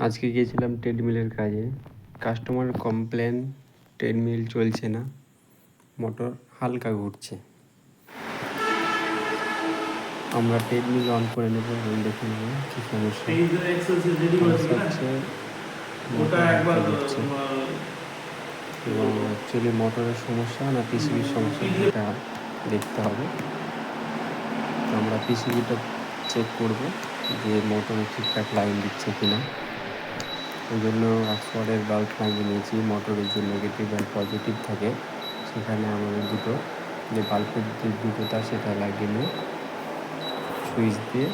আজকে গিয়েছিলাম ট্রেডমিলের কাজে। কাস্টমার কমপ্লেন ট্রেডমিল চলছে না, মোটর হালকা ঘুরছে। আমরা ট্রেডমিল অন করে নেব এবং দেখে নেব কী সমস্যা। সমস্যা হচ্ছে মোটর হালকা ঘুরছে এবং অ্যাকচুয়ালি মোটরের সমস্যা না পিসিবির সমস্যা সেটা দেখতে হবে। তো আমরা পিসিবিটা চেক করব যে মোটরে ঠিকঠাক লাইন দিচ্ছে কিনা। ওই জন্য অক্সফোর্ডের বাল্ব লাগিয়ে নিয়েছি। মোটরের যে নেগেটিভ আর পজিটিভ থাকে সেখানে আমাদের দুটো যে বাল্বের যে দুটো তার সেটা লাগিয়ে নিয়ে সুইচ দিয়ে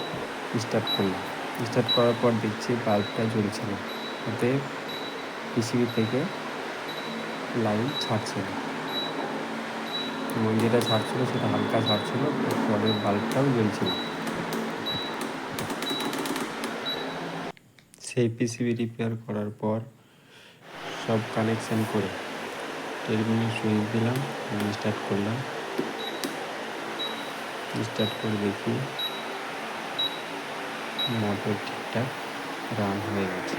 স্টার্ট করলাম। স্টার্ট করার পর দেখছি বাল্বটা জ্বলছে না, অতএব পিসিবি থেকে লাইন ছাড়ছে না এবং যেটা ছাড়ছিলো সেটা হালকা ছাড়ছিলো, পরের বাল্বটাও জ্বলছিল। সেই পিসিবি রিপেয়ার করার পর সব কানেকশান করে টেলিভিশনে সুইচ দিলাম এবং স্টার্ট করলাম। স্টার্ট করে দেখি মোটর ঠিকঠাক রান হয়ে গেছে।